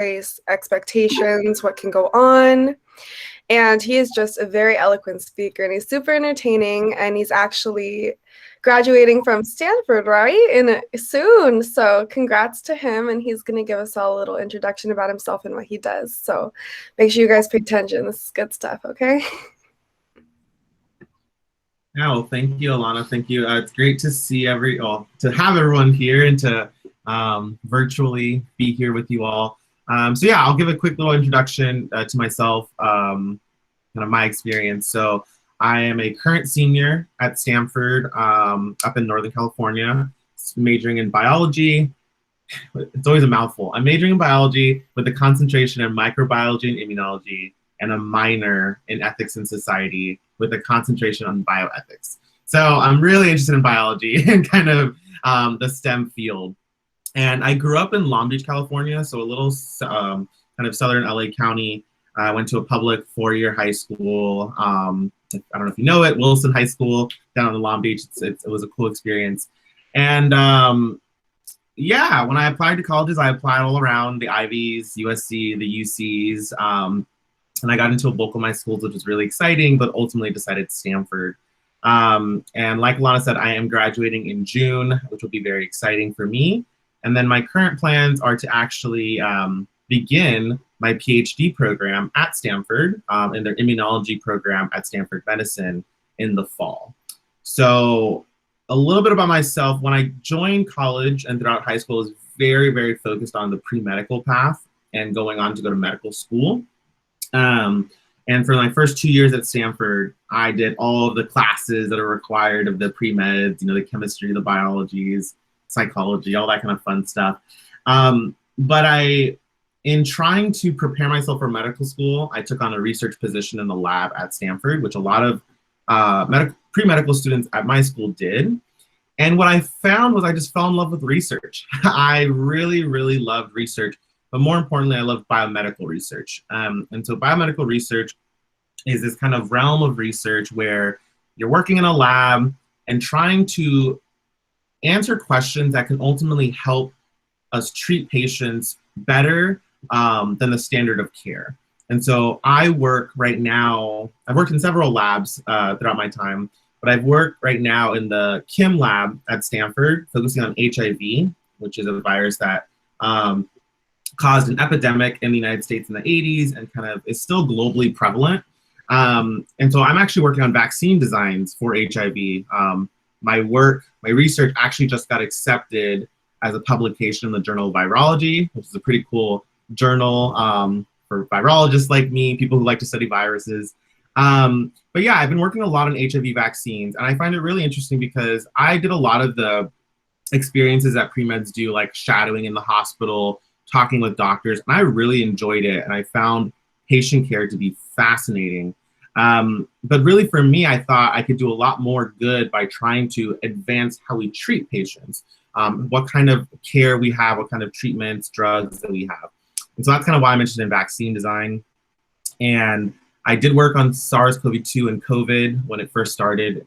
various expectations, what can go on. And he is just a very eloquent speaker, and he's super entertaining, and he's actually graduating from Stanford, right? Soon. So congrats to him, and he's going to give us all a little introduction about himself and what he does. So make sure you guys pay attention. This is good stuff, okay? Yeah, well, thank you, Alana. Thank you. It's great to see to have everyone here and to virtually be here with you all. So yeah, I'll give a quick little introduction to myself, kind of my experience. So I am a current senior at Stanford up in Northern California, majoring in biology. It's always a mouthful. I'm majoring in biology with a concentration in microbiology and immunology, and a minor in ethics and society with a concentration on bioethics. So I'm really interested in biology and kind of the STEM field. And I grew up in Long Beach, California, so a little kind of southern LA County. I went to a public 4-year high school. I don't know if you know it, Wilson High School down in Long Beach. It was a cool experience. And yeah, when I applied to colleges, I applied all around the Ivies, USC, the UCs. And I got into a bulk of my schools, which was really exciting, but ultimately decided Stanford. And like Alana said, I am graduating in June, which will be very exciting for me. And then my current plans are to actually begin my PhD program at Stanford in their immunology program at Stanford Medicine in the fall. So a little bit about myself. When I joined college and throughout high school, I was very, very focused on the pre-medical path and going on to go to medical school. And for my first 2 years at Stanford, I did all of the classes that are required of the pre-meds, you know, the chemistry, the biologies, psychology, all that kind of fun stuff. But in trying to prepare myself for medical school, I took on a research position in the lab at Stanford, which a lot of pre-medical students at my school did. And what I found was I just fell in love with research. I really, really loved research, but more importantly, I loved biomedical research. And so biomedical research is this kind of realm of research where you're working in a lab and trying to answer questions that can ultimately help us treat patients better than the standard of care. And so I work right now, I've worked in several labs throughout my time, but I've worked right now in the Kim lab at Stanford, focusing on HIV, which is a virus that caused an epidemic in the United States in the 80s and kind of is still globally prevalent. And so I'm actually working on vaccine designs for HIV. My research actually just got accepted as a publication in the Journal of Virology, which is a pretty cool journal for virologists like me, people who like to study viruses. But yeah, I've been working a lot on HIV vaccines, and I find it really interesting because I did a lot of the experiences that pre-meds do, like shadowing in the hospital, talking with doctors, and I really enjoyed it, and I found patient care to be fascinating. But really for me, I thought I could do a lot more good by trying to advance how we treat patients, what kind of care we have, what kind of treatments, drugs that we have. And so that's kind of why I'm interested in vaccine design. And I did work on SARS-CoV-2 and COVID when it first started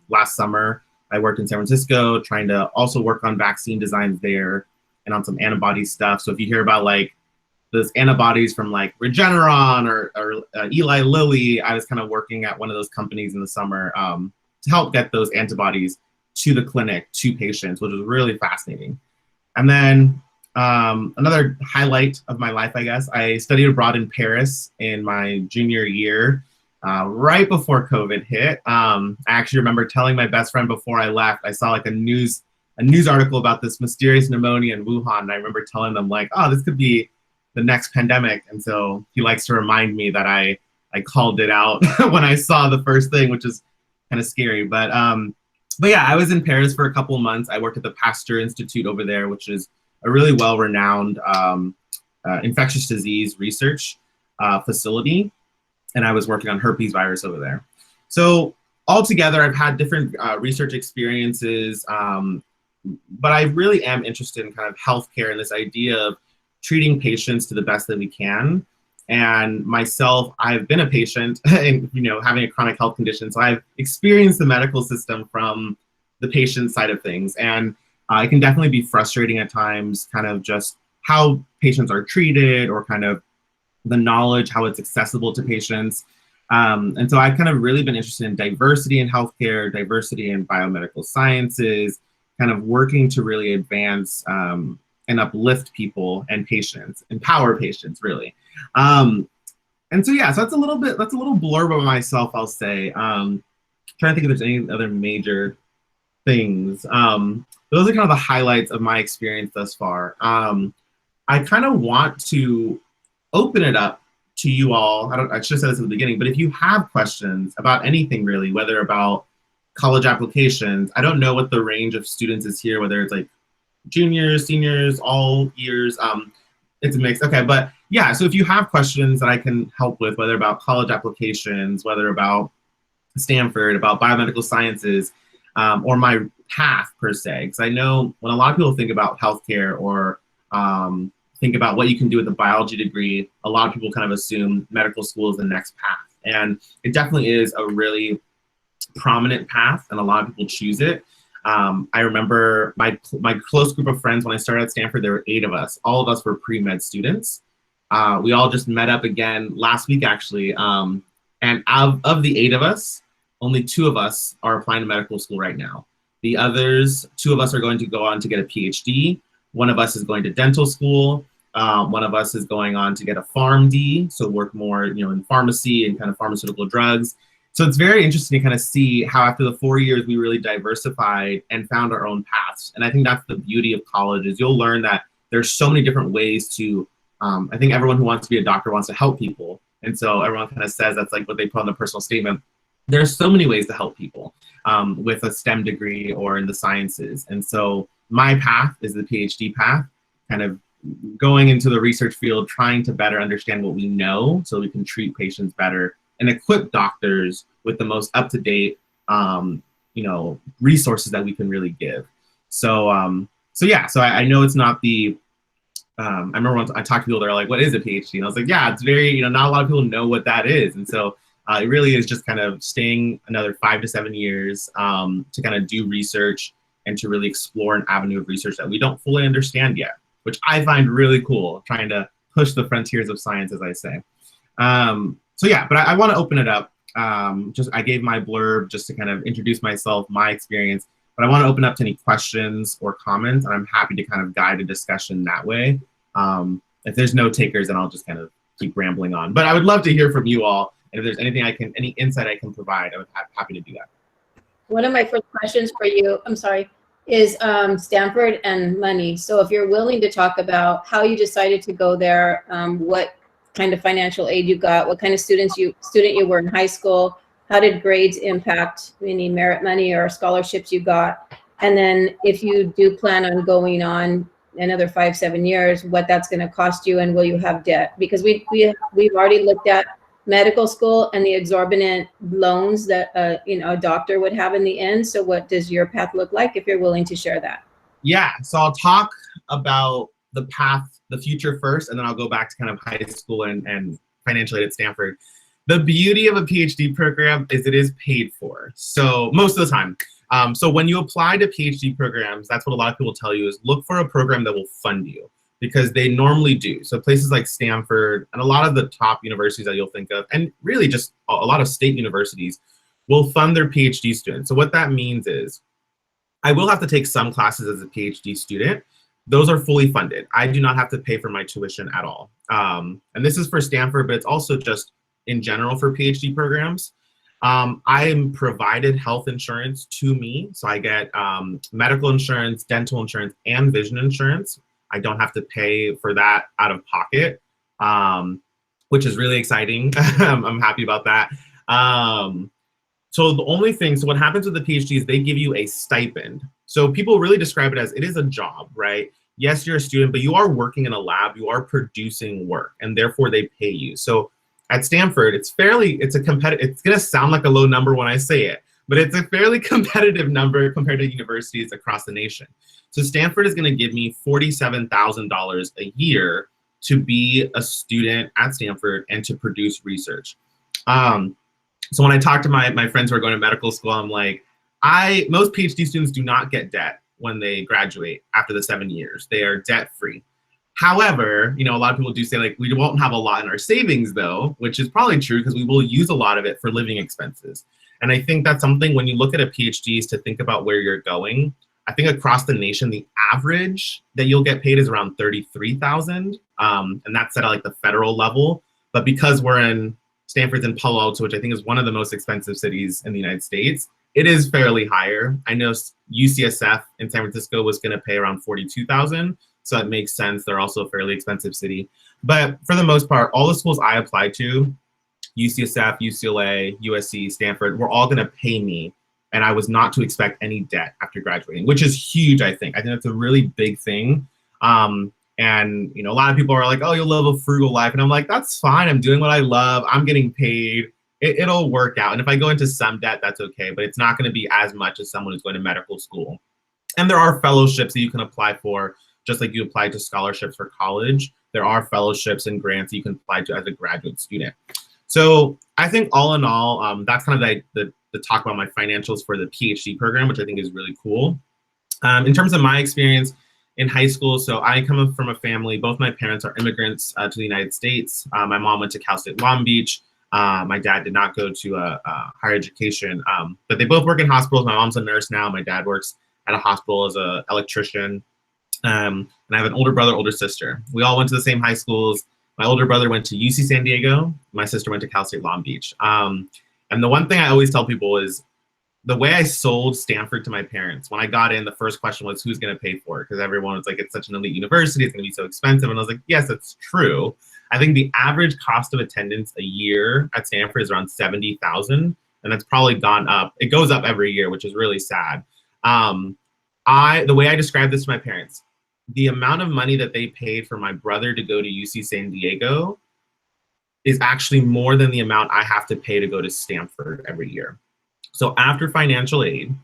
last summer. I worked in San Francisco trying to also work on vaccine designs there and on some antibody stuff. So if you hear about like those antibodies from like Regeneron or Eli Lilly, I was kind of working at one of those companies in the summer to help get those antibodies to the clinic, to patients, which was really fascinating. And then another highlight of my life, I guess, I studied abroad in Paris in my junior year, right before COVID hit. I actually remember telling my best friend before I left, I saw like a news article about this mysterious pneumonia in Wuhan, and I remember telling them like, oh, this could be the next pandemic. And so he likes to remind me that I called it out when I saw the first thing, which is kind of scary. But yeah, I was in Paris for a couple of months. I worked at the Pasteur Institute over there, which is a really well-renowned infectious disease research facility. And I was working on herpes virus over there. So altogether, I've had different research experiences, but I really am interested in kind of healthcare and this idea of treating patients to the best that we can. And myself, I've been a patient and, you know, having a chronic health condition. So I've experienced the medical system from the patient side of things. And it can definitely be frustrating at times, kind of just how patients are treated, or kind of the knowledge, how it's accessible to patients. And so I've kind of really been interested in diversity in healthcare, diversity in biomedical sciences, kind of working to really advance and uplift people and patients, empower patients, really. And so yeah, so that's a little blurb of myself, I'll say. Trying to think if there's any other major things. Those are kind of the highlights of my experience thus far. I kind of want to open it up to you all. I should have said this at the beginning, but if you have questions about anything really, whether about college applications, I don't know what the range of students is here, whether it's like juniors, seniors, all years, it's a mix. Okay, but yeah, so if you have questions that I can help with, whether about college applications, whether about Stanford, about biomedical sciences, or my path per se, because I know when a lot of people think about healthcare or think about what you can do with a biology degree, a lot of people kind of assume medical school is the next path. And it definitely is a really prominent path, and a lot of people choose it. I remember my close group of friends when I started at Stanford, there were 8 of us. All of us were pre-med students. We all just met up again last week, actually. And of the 8 of us, only 2 of us are applying to medical school right now. The others, 2 of us are going to go on to get a PhD. 1 of us is going to dental school. 1 of us is going on to get a PharmD, so work more, in pharmacy and kind of pharmaceutical drugs. So it's very interesting to kind of see how after the 4 years we really diversified and found our own paths. And I think that's the beauty of college, is you'll learn that there's so many different ways to, I think everyone who wants to be a doctor wants to help people. And so everyone kind of says that's like what they put on the personal statement. There's so many ways to help people with a STEM degree or in the sciences. And so my path is the PhD path, kind of going into the research field, trying to better understand what we know so we can treat patients better and equip doctors with the most up-to-date, resources that we can really give. So I know it's not the, I remember once I talked to people that are like, what is a PhD? And I was like, yeah, it's very, not a lot of people know what that is. And so it really is just kind of staying another 5 to 7 years to kind of do research and to really explore an avenue of research that we don't fully understand yet, which I find really cool, trying to push the frontiers of science, as I say. So yeah, but I want to open it up. I gave my blurb just to kind of introduce myself, my experience, but I want to open up to any questions or comments, and I'm happy to kind of guide a discussion that way. If there's no takers, then I'll just kind of keep rambling on. But I would love to hear from you all, and if there's anything any insight I can provide, I would be happy to do that. One of my first questions for you, is Stanford and money. So if you're willing to talk about how you decided to go there, what kind of financial aid you got, what kind of student you were in high school, how did grades impact any merit money or scholarships you got, and then if you do plan on going on another 5-7 years, what that's going to cost you, and will you have debt? Because we've already looked at medical school and the exorbitant loans that a doctor would have in the end. So what does your path look like, if you're willing to share that? Yeah, so I'll talk about the path, the future first, and then I'll go back to kind of high school and financial aid at Stanford. The beauty of a PhD program is it is paid for. So most of the time. So when you apply to PhD programs, that's what a lot of people tell you, is look for a program that will fund you, because they normally do. So places like Stanford and a lot of the top universities that you'll think of, and really just a lot of state universities, will fund their PhD students. So what that means is I will have to take some classes as a PhD student. Those are fully funded. I do not have to pay for my tuition at all. And this is for Stanford, but it's also just in general for PhD programs. I am provided health insurance to me. So I get medical insurance, dental insurance, and vision insurance. I don't have to pay for that out of pocket, which is really exciting. I'm happy about that. So what happens with the PhD is they give you a stipend. So people really describe it as, it is a job, right? Yes, you're a student, but you are working in a lab, you are producing work, and therefore they pay you. So at Stanford, it's gonna sound like a low number when I say it, but it's a fairly competitive number compared to universities across the nation. So Stanford is gonna give me $47,000 a year to be a student at Stanford and to produce research. So when I talk to my friends who are going to medical school, I'm like, most PhD students do not get debt when they graduate after the 7 years. They are debt free. However, a lot of people do say like we won't have a lot in our savings though, which is probably true because we will use a lot of it for living expenses. And I think that's something when you look at a PhD is to think about where you're going. I think across the nation, the average that you'll get paid is around $33,000, and that's at like the federal level. But because we're in Stanford's in Palo Alto, which I think is one of the most expensive cities in the United States, it is fairly higher. I know UCSF in San Francisco was going to pay around $42,000. So it makes sense. They're also a fairly expensive city. But for the most part, all the schools I applied to, UCSF, UCLA, USC, Stanford, were all going to pay me. And I was not to expect any debt after graduating, which is huge, I think. I think that's a really big thing. And, a lot of people are like, oh, you'll live a frugal life. And I'm like, that's fine. I'm doing what I love. I'm getting paid. It'll work out. And if I go into some debt, that's okay. But it's not going to be as much as someone who's going to medical school. And there are fellowships that you can apply for. Just like you apply to scholarships for college, there are fellowships and grants you can apply to as a graduate student. So I think all in all, that's kind of the talk about my financials for the PhD program, which I think is really cool. In terms of my experience in high school, so I come from a family, both my parents are immigrants to the United States. My mom went to Cal State Long Beach. My dad did not go to a higher education, but they both work in hospitals. My mom's a nurse now. My dad works at a hospital as an electrician. And I have an older brother, older sister. We all went to the same high schools. My older brother went to UC San Diego. My sister went to Cal State Long Beach. And the one thing I always tell people is the way I sold Stanford to my parents, when I got in, the first question was, who's going to pay for it? Because everyone was like, it's such an elite university. It's going to be so expensive. And I was like, yes, it's true. I think the average cost of attendance a year at Stanford is around $70,000. And that's probably gone up. It goes up every year, which is really sad. The way I describe this to my parents, the amount of money that they paid for my brother to go to UC San Diego is actually more than the amount I have to pay to go to Stanford every year. So after financial aid,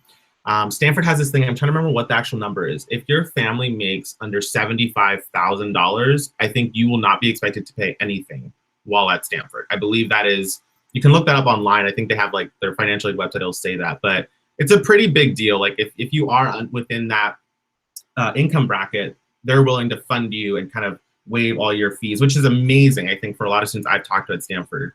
Stanford has this thing, I'm trying to remember what the actual number is. If your family makes under $75,000, I think you will not be expected to pay anything while at Stanford. I believe that is, you can look that up online. I think they have like their financial aid website, it'll say that, but it's a pretty big deal. Like if you are within that income bracket, they're willing to fund you and kind of waive all your fees, which is amazing, I think, for a lot of students I've talked to at Stanford.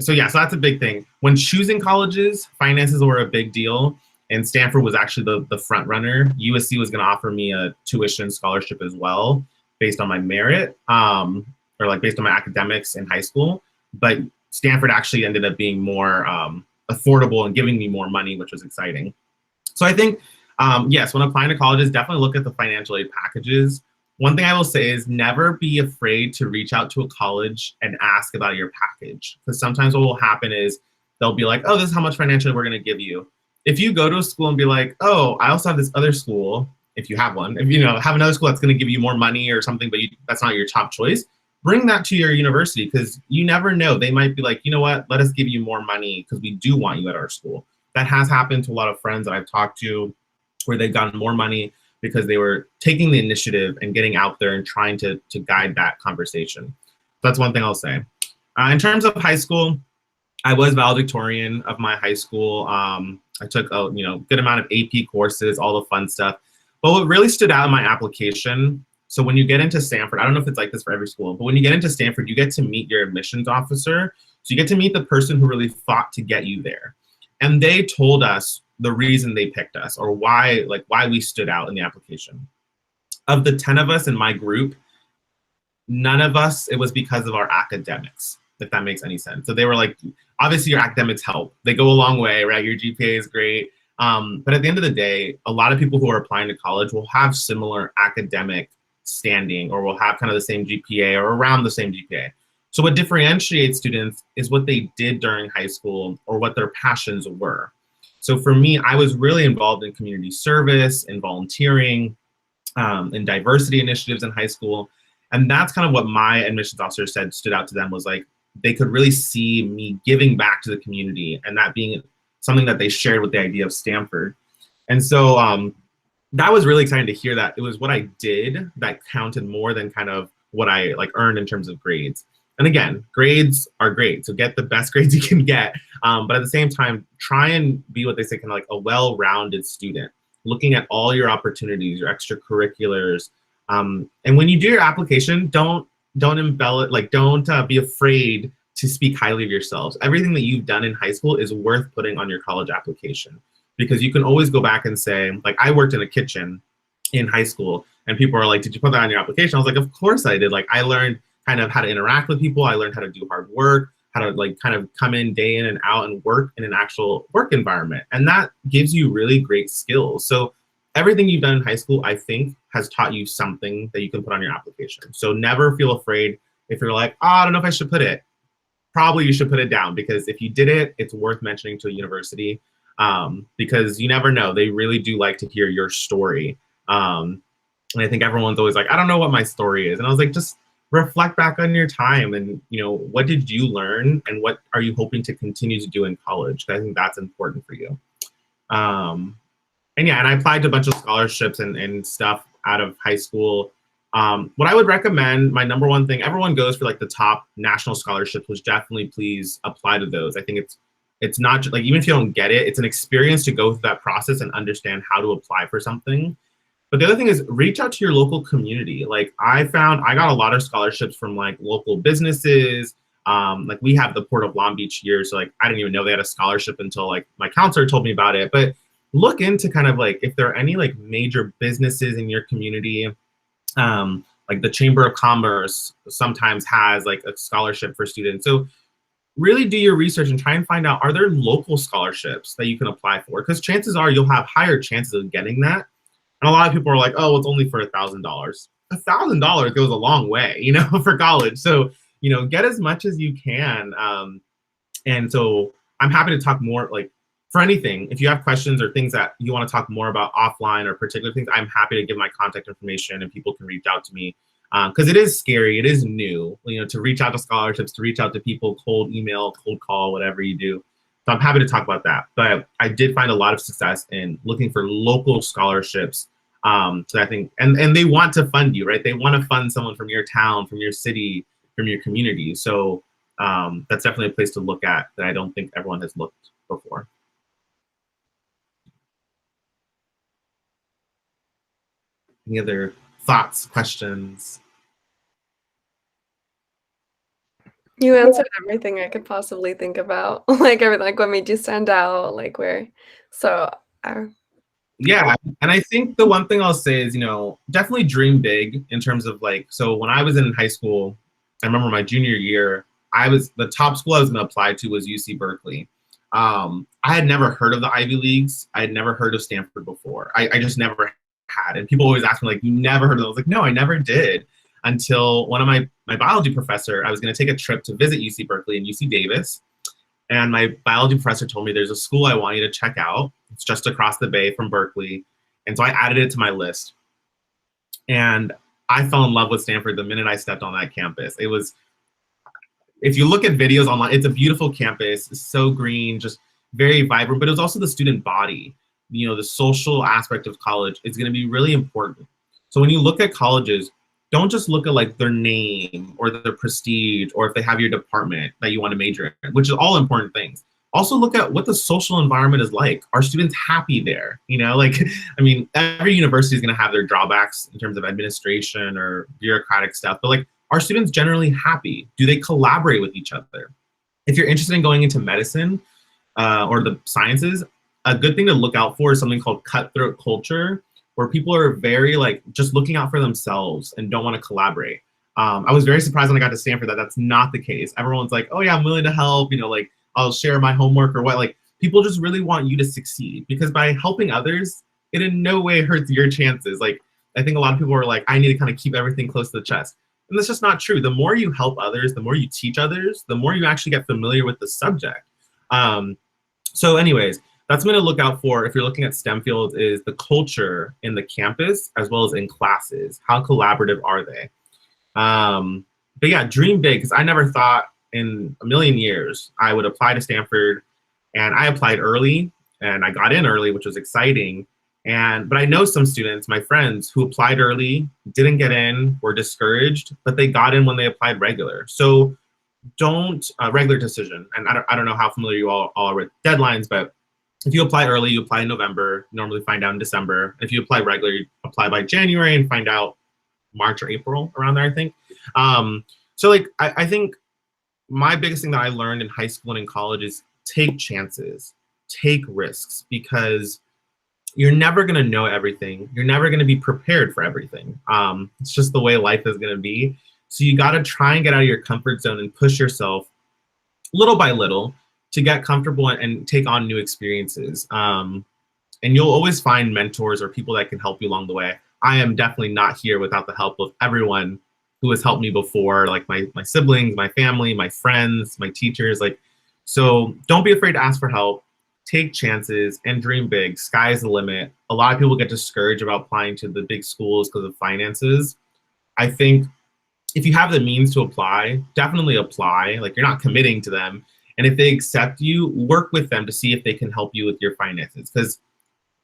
So that's a big thing. When choosing colleges, finances were a big deal, and Stanford was actually the front runner. USC was going to offer me a tuition scholarship as well, based on my merit, or like based on my academics in high school. But Stanford actually ended up being more affordable and giving me more money, which was exciting. So I think, yes, when applying to colleges, definitely look at the financial aid packages. One thing I will say is never be afraid to reach out to a college and ask about your package. Because sometimes what will happen is they'll be like, oh, this is how much financial aid we're going to give you. If you go to a school and be like, oh, I also have this other school, if you have one, if you have another school that's going to give you more money or something, but that's not your top choice, bring that to your university, because you never know. They might be like, you know what, let us give you more money because we do want you at our school. That has happened to a lot of friends that I've talked to where they've gotten more money because they were taking the initiative and getting out there and trying to guide that conversation. That's one thing I'll say. In terms of high school, I was valedictorian of my high school. I took a good amount of AP courses, all the fun stuff. But what really stood out in my application, so when you get into Stanford, I don't know if it's like this for every school, but when you get into Stanford, you get to meet your admissions officer. So you get to meet the person who really fought to get you there. And they told us the reason they picked us, or why we stood out in the application. Of the 10 of us in my group, none of us, it was because of our academics, if that makes any sense. So they were like, obviously your academics help. They go a long way, right? Your GPA is great. But at the end of the day, a lot of people who are applying to college will have similar academic standing, or will have kind of the same GPA or around the same GPA. So what differentiates students is what they did during high school or what their passions were. So for me, I was really involved in community service and volunteering and diversity initiatives in high school. And that's kind of what my admissions officer said stood out to them, was like, they could really see me giving back to the community, and that being something that they shared with the idea of Stanford. And so that was really exciting to hear that it was what I did that counted more than kind of what I earned in terms of grades. And again, grades are great, so get the best grades you can get. But at the same time, try and be what they say, kind of like a well-rounded student, looking at all your opportunities, your extracurriculars, And when you do your application, don't embellish, like don't be afraid to speak highly of yourselves. Everything that you've done in high school is worth putting on your college application, because you can always go back and say, like, I worked in a kitchen in high school, and people are like, did you put that on your application? I was like, of course I did. Like, I learned kind of how to interact with people. I learned how to do hard work, how to like kind of come in day in and out and work in an actual work environment. And that gives you really great skills. So everything you've done in high school, I think, has taught you something that you can put on your application. So never feel afraid if you're like, oh, I don't know if I should put it. Probably you should put it down, because if you did it, it's worth mentioning to a university, because you never know. They really do like to hear your story. And I think everyone's always like, I don't know what my story is. And I was like, just reflect back on your time and, you know, what did you learn and what are you hoping to continue to do in college? I think that's important for you. And yeah, and I applied to a bunch of scholarships and stuff out of high school. What I would recommend, my number one thing, everyone goes for like the top national scholarships, which definitely please apply to those. I think it's not just like, even if you don't get it, it's an experience to go through that process and understand how to apply for something. But the other thing is reach out to your local community. Like I found, I got a lot of scholarships from like local businesses. Like we have the Port of Long Beach here. So like, I didn't even know they had a scholarship until like my counselor told me about it. But look into kind of like, if there are any like major businesses in your community, like the Chamber of Commerce sometimes has like a scholarship for students. So really do your research and try and find out, are there local scholarships that you can apply for? Because chances are you'll have higher chances of getting that. And a lot of people are like, oh, it's only for $1,000. $1,000 goes a long way, you know, for college. So, you know, get as much as you can. And so I'm happy to talk more, like for anything, if you have questions or things that you want to talk more about offline or particular things, I'm happy to give my contact information and people can reach out to me. Because it is scary, it is new, you know, to reach out to scholarships, to reach out to people, cold email, cold call, whatever you do. So I'm happy to talk about that. But I did find a lot of success in looking for local scholarships. So I think, and they want to fund you, right? They want to fund someone from your town, from your city, from your community. So that's definitely a place to look at that I don't think everyone has looked before. Any other thoughts, questions? You answered everything I could possibly think about. Like everything, like what made you stand out, like where. So. Yeah, and I think the one thing I'll say is, you know, definitely dream big in terms of like, so when I was in high school, I remember my junior year, the top school I was going to apply to was UC Berkeley. I had never heard of the Ivy Leagues. I had never heard of Stanford before. I just never had. And people always ask me like, you never heard of it? I was like, no, I never did. Until one of my biology professor, I was going to take a trip to visit UC Berkeley and UC Davis. And my biology professor told me there's a school I want you to check out. It's just across the bay from Berkeley. And so I added it to my list. And I fell in love with Stanford the minute I stepped on that campus. It was, if you look at videos online, it's a beautiful campus. It's so green, just very vibrant, but it was also the student body. You know, the social aspect of college is going to be really important. So when you look at colleges, don't just look at like their name or their prestige or if they have your department that you want to major in, which is all important things. Also look at what the social environment is like. Are students happy there? You know, like, I mean, every university is going to have their drawbacks in terms of administration or bureaucratic stuff, but like, are students generally happy? Do they collaborate with each other? If you're interested in going into medicine or the sciences, a good thing to look out for is something called cutthroat culture, where people are very like just looking out for themselves and don't want to collaborate. I was very surprised when I got to Stanford that that's not the case. Everyone's like, oh yeah, I'm willing to help, you know, like I'll share my homework or what. Like people just really want you to succeed, because by helping others, it in no way hurts your chances. Like I think a lot of people are like, I need to kind of keep everything close to the chest. And that's just not true. The more you help others, the more you teach others, the more you actually get familiar with the subject. So anyways, that's something to look out for if you're looking at STEM fields, is the culture in the campus as well as in classes. How collaborative are they? But yeah, dream big, because I never thought in a million years I would apply to Stanford, and I applied early and I got in early, which was exciting. But I know some students, my friends, who applied early, didn't get in, were discouraged, but they got in when they applied regular. So don't, regular decision. And I don't know how familiar you all are with deadlines, but if you apply early, you apply in November, normally find out in December. If you apply regular, you apply by January and find out March or April, around there, I think. So like, I think my biggest thing that I learned in high school and in college is take chances, take risks, because you're never going to know everything. You're never going to be prepared for everything. It's just the way life is going to be. So you got to try and get out of your comfort zone and push yourself little by little to get comfortable and take on new experiences. And you'll always find mentors or people that can help you along the way. I am definitely not here without the help of everyone who has helped me before, like my siblings, my family, my friends, my teachers. Like, so don't be afraid to ask for help. Take chances and dream big. Sky's the limit. A lot of people get discouraged about applying to the big schools because of finances. I think if you have the means to apply, definitely apply. Like, you're not committing to them. And if they accept you, work with them to see if they can help you with your finances. Because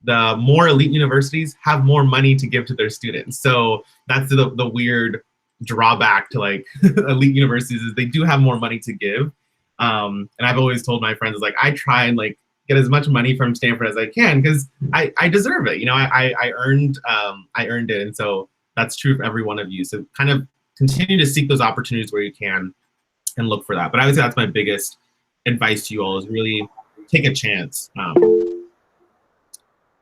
the more elite universities have more money to give to their students. So that's the weird drawback to like elite universities, is they do have more money to give. And I've always told my friends, like, I try and like get as much money from Stanford as I can, because I deserve it. You know, I earned it. And so that's true for every one of you. So kind of continue to seek those opportunities where you can and look for that. But I would say that's my biggest advice to you all, is really take a chance.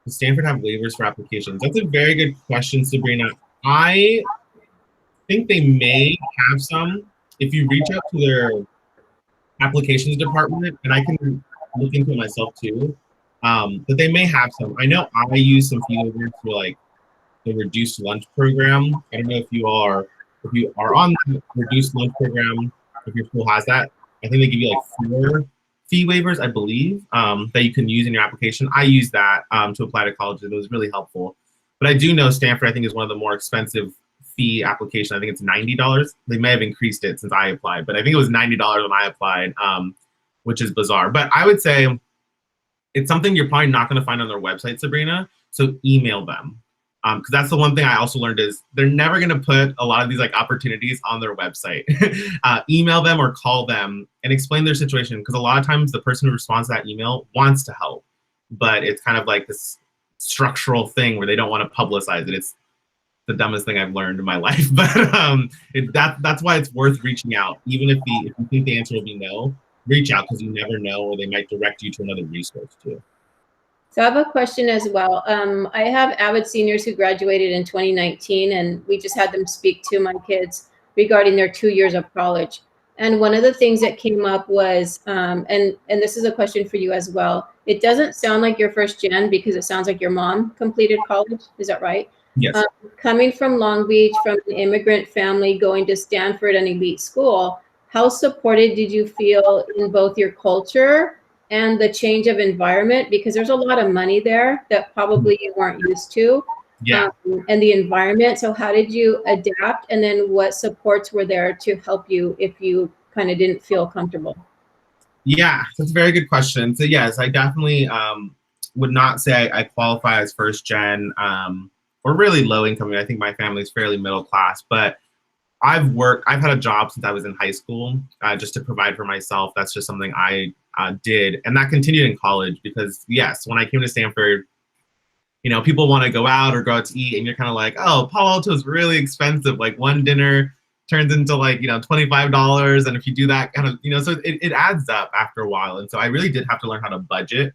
Does Stanford have waivers for applications? That's a very good question, Sabrina. I think they may have some. If you reach out to their applications department, and I can look into it myself too, but they may have some. I know I use some fee waivers for like the reduced lunch program. I don't know if you are on the reduced lunch program, if your school has that. I think they give you like 4 fee waivers, I believe, that you can use in your application. I use that to apply to college, and it was really helpful. But I do know Stanford, I think, is one of the more expensive fee applications. I think it's $90. They may have increased it since I applied, but I think it was $90 when I applied, which is bizarre. But I would say it's something you're probably not going to find on their website, Sabrina. So email them. Because that's the one thing I also learned, is they're never going to put a lot of these like opportunities on their website. Email them or call them and explain their situation, because a lot of times the person who responds to that email wants to help, but it's kind of like this structural thing where they don't want to publicize it. It's the dumbest thing I've learned in my life, but that's why it's worth reaching out. Even if you think the answer will be no, reach out, because you never know, or they might direct you to another resource too. So I have a question as well. I have avid seniors who graduated in 2019, and we just had them speak to my kids regarding their 2 years of college. And one of the things that came up was, and this is a question for you as well. It doesn't sound like you're first gen, because it sounds like your mom completed college. Is that right? Yes. Coming from Long Beach, from an immigrant family, going to Stanford, an elite school, how supported did you feel in both your culture and the change of environment? Because there's a lot of money there that probably you weren't used to. Yeah. And the environment. So how did you adapt? And then what supports were there to help you if you kind of didn't feel comfortable? Yeah, that's a very good question. So yes, I definitely would not say I qualify as first gen or really low income. I mean, I think my family is fairly middle class, but I've had a job since I was in high school just to provide for myself. That's just something I did, and that continued in college, because yes, when I came to Stanford, you know, people want to go out or go out to eat, and you're kind of like, oh, Palo Alto is really expensive. Like, one dinner turns into like, you know, $25, and if you do that kind of, you know, so it adds up after a while. And so I really did have to learn how to budget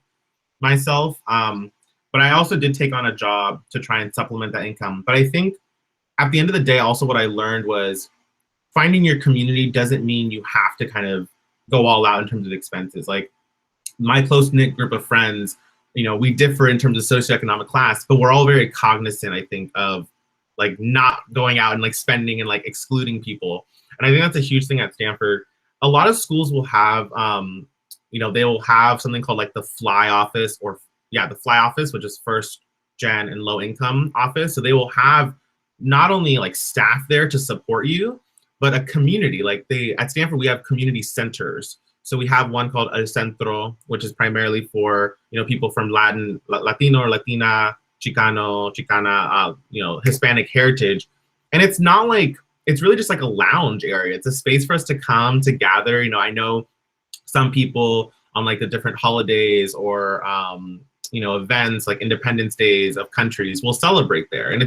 myself. But I also did take on a job to try and supplement that income. But I think at the end of the day, also what I learned was finding your community doesn't mean you have to kind of go all out in terms of expenses. Like, my close-knit group of friends, you know, we differ in terms of socioeconomic class, but we're all very cognizant, I think, of like not going out and like spending and like excluding people. And I think that's a huge thing at Stanford. A lot of schools will have, you know, they will have something called like the fly office, the fly office, which is first gen and low income office. So they will have not only like staff there to support you, but a community. Like at Stanford, we have community centers. So we have one called El Centro, which is primarily for, you know, people from Latino or Latina, Chicano, Chicana, you know, Hispanic heritage. And it's not like, it's really just like a lounge area. It's a space for us to come to gather. You know, I know some people on like the different holidays or, you know, events like Independence Days of countries will celebrate there. And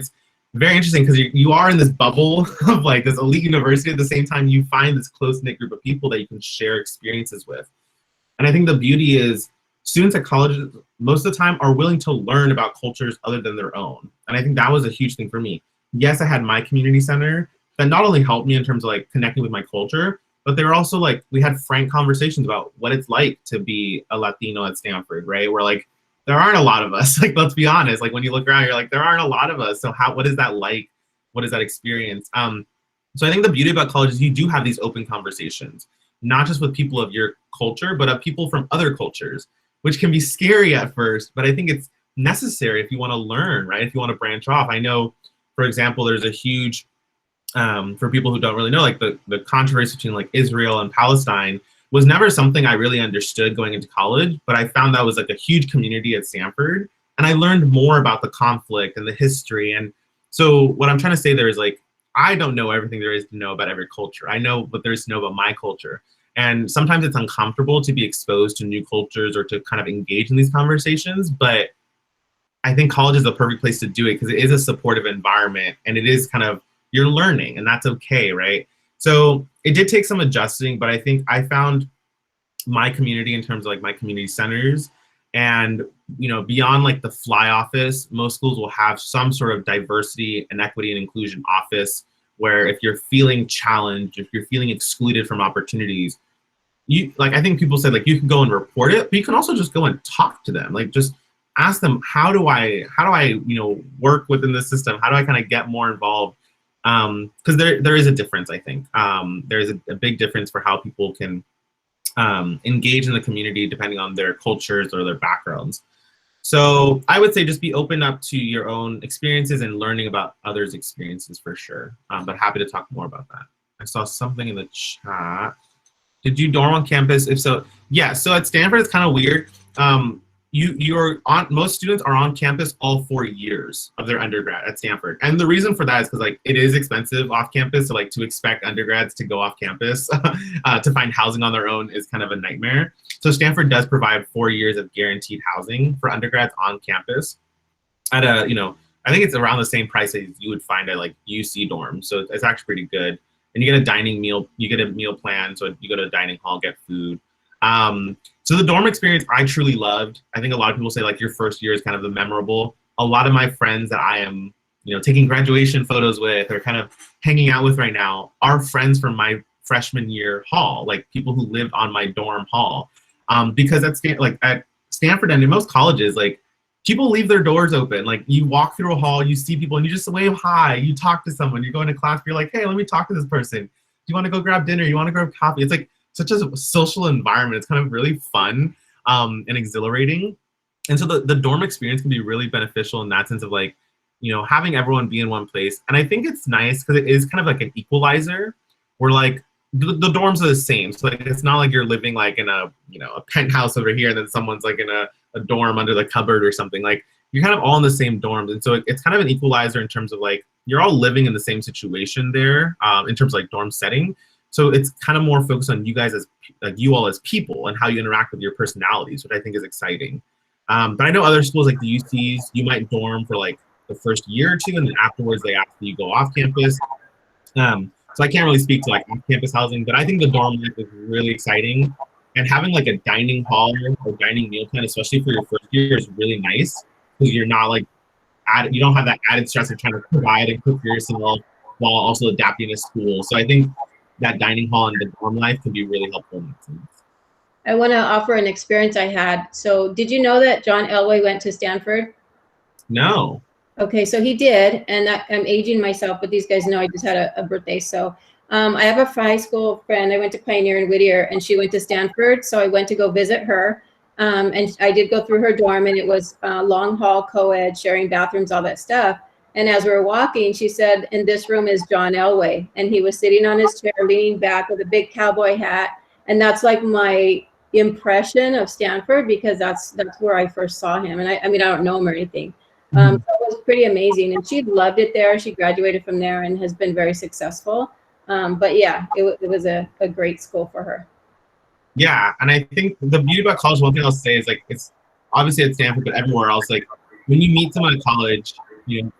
very interesting because you are in this bubble of like this elite university. At the same time, you find this close-knit group of people that you can share experiences with. And I think the beauty is students at colleges most of the time are willing to learn about cultures other than their own. And I think that was a huge thing for me. Yes, I had my community center that not only helped me in terms of like connecting with my culture, but they were also like, we had frank conversations about what it's like to be a Latino at Stanford, right? Where like, there aren't a lot of us. Like, let's be honest. Like when you look around, you're like, there aren't a lot of us. So what is that like? What is that experience? So I think the beauty about college is you do have these open conversations, not just with people of your culture, but of people from other cultures, which can be scary at first, but I think it's necessary if you want to learn, right? If you want to branch off. I know, for example, there's a huge, for people who don't really know, like the controversy between like Israel and Palestine was never something I really understood going into college, but I found that was like a huge community at Stanford. And I learned more about the conflict and the history. And so what I'm trying to say there is like, I don't know everything there is to know about every culture. I know what there is to know about my culture. And sometimes it's uncomfortable to be exposed to new cultures or to kind of engage in these conversations. But I think college is the perfect place to do it because it is a supportive environment and it is kind of, you're learning and that's okay, right? So it did take some adjusting, but I think I found my community in terms of like my community centers and, you know, beyond like the fly office, most schools will have some sort of diversity and equity and inclusion office where if you're feeling challenged, if you're feeling excluded from opportunities, you like, I think people said like you can go and report it, but you can also just go and talk to them. Like just ask them, how do I, you know, work within the system? How do I kind of get more involved? Because there is a difference, I think. There is a big difference for how people can engage in the community depending on their cultures or their backgrounds. So I would say just be open up to your own experiences and learning about others' experiences for sure. But happy to talk more about that. I saw something in the chat. Did you dorm on campus? If so, yeah. So at Stanford, it's kind of weird. Most students are on campus all 4 years of their undergrad at Stanford. And the reason for that is because like it is expensive off campus. So like to expect undergrads to go off campus to find housing on their own is kind of a nightmare. So Stanford does provide 4 years of guaranteed housing for undergrads on campus at a, you know, I think it's around the same price as you would find at like UC dorms. So it's actually pretty good. And you get a dining meal, you get a meal plan. So you go to a dining hall, get food. So the dorm experience I truly loved. I think a lot of people say like your first year is kind of the memorable. A lot of my friends that I am, you know, taking graduation photos with or kind of hanging out with right now are friends from my freshman year hall, like people who lived on my dorm hall. Because at Stanford and in most colleges, like people leave their doors open. Like you walk through a hall, you see people and you just wave hi, you talk to someone, you go into class, you're like, hey, let me talk to this person. Do you want to go grab dinner? You want to grab coffee? It's like such a social environment. It's kind of really fun and exhilarating. And so the dorm experience can be really beneficial in that sense of like, you know, having everyone be in one place. And I think it's nice because it is kind of like an equalizer where like the dorms are the same. So like, it's not like you're living like in a, you know, a penthouse over here and then someone's like in a dorm under the cupboard or something. Like you're kind of all in the same dorms. And so it's kind of an equalizer in terms of like, you're all living in the same situation there in terms of like dorm setting. So it's kind of more focused on you guys as like you all as people and how you interact with your personalities, which I think is exciting. But I know other schools like the UCs, you might dorm for like the first year or two, and then afterwards they ask you go off campus. So I can't really speak to like off-campus housing, but I think the dorm life is really exciting. And having like a dining hall or dining meal plan, especially for your first year, is really nice because you're not like you don't have that added stress of trying to provide and cook for yourself while also adapting to school. So I think that dining hall and the dorm life can be really helpful in that sense. I want to offer an experience I had. So did you know that John Elway went to Stanford? No. Okay, so he did, and I'm aging myself, but these guys know I just had a birthday. So I have a high school friend. I went to Pioneer in Whittier, and she went to Stanford. So I went to go visit her, and I did go through her dorm, and it was long hall, co-ed, sharing bathrooms, all that stuff. And as we were walking, she said, "In this room is John Elway," and he was sitting on his chair, leaning back with a big cowboy hat, and that's like my impression of Stanford because that's where I first saw him. And I mean, I don't know him or anything. So it was pretty amazing, and she loved it there. She graduated from there and has been very successful. But yeah, it was a great school for her. Yeah, and I think the beauty about college, one thing I'll say is like it's obviously at Stanford, but everywhere else, like when you meet someone at college,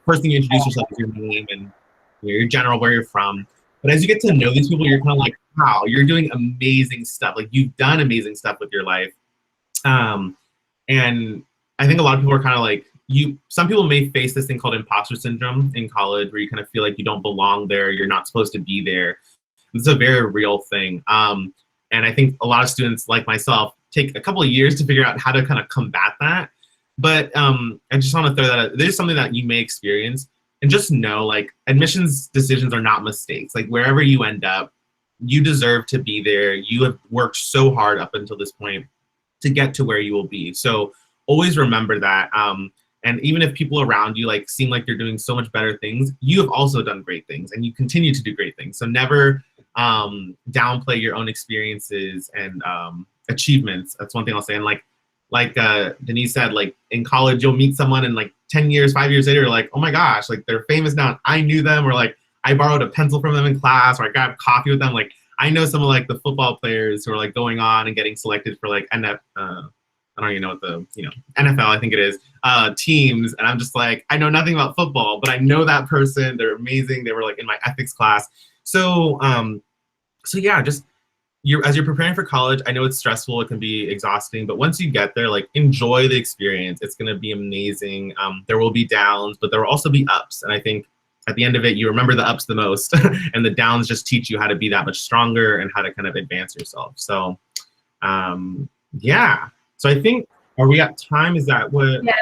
first thing you introduce yourself is your name and your general, where you're from. But as you get to know these people, you're kind of like, wow, you're doing amazing stuff. Like, you've done amazing stuff with your life. And I think a lot of people are kind of like, some people may face this thing called imposter syndrome in college, where you kind of feel like you don't belong there, you're not supposed to be there. It's a very real thing. And I think a lot of students like myself take a couple of years to figure out how to kind of combat that. But I just want to throw that out. There's something that you may experience, and just know, like, admissions decisions are not mistakes. Like, wherever you end up, you deserve to be there. You have worked so hard up until this point to get to where you will be. So always remember that. And even if people around you like seem like they're doing so much better things, you have also done great things, and you continue to do great things. So never downplay your own experiences and achievements. That's one thing I'll say. And like Denise said, like, in college, you'll meet someone and like 10 years, 5 years later, like, oh my gosh, like, they're famous now. I knew them, or like, I borrowed a pencil from them in class, or I got coffee with them. Like, I know some of like the football players who are like going on and getting selected for like I don't even know what the, NFL, I think it is, teams. And I'm just like, I know nothing about football, but I know that person. They're amazing. They were like in my ethics class. So yeah, just as you're preparing for college, I know it's stressful, it can be exhausting, but once you get there, like, enjoy the experience. It's going to be amazing. There will be downs, but there will also be ups. And I think at the end of it, you remember the ups the most, and the downs just teach you how to be that much stronger and how to kind of advance yourself. So yeah. So I think, are we at time? Is that what? Yeah.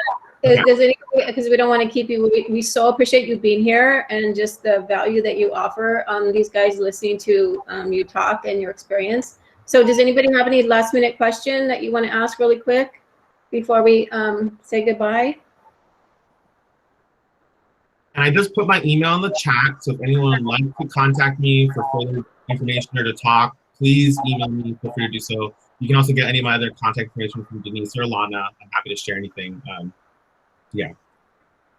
Okay. Does anybody, because we don't want to keep you, we so appreciate you being here and just the value that you offer these guys listening to you talk and your experience. So does anybody have any last minute question that you want to ask really quick before we say goodbye? And I just put my email in the chat, so if anyone would like to contact me for further information or to talk, please email me. Feel free to do so. You can also get any of my other contact information from Denise or Alana. I'm happy to share anything. Yeah.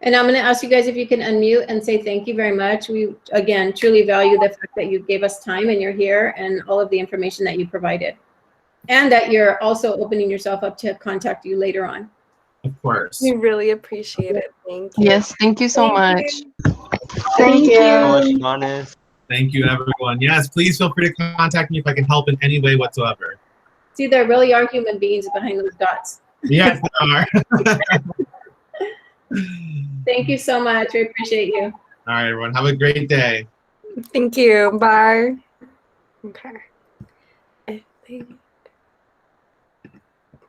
And I'm going to ask you guys if you can unmute and say thank you very much. We, again, truly value the fact that you gave us time and you're here and all of the information that you provided. And that you're also opening yourself up to contact you later on. Of course. We really appreciate it. Thank you. Yes, thank you so much. Thank you. So much, Adonis. Thank you, everyone. Yes, please feel free to contact me if I can help in any way whatsoever. See, there really are human beings behind those dots. Yes, there are. Thank you so much. We appreciate you. All right, everyone. Have a great day. Thank you. Bye. Okay. I think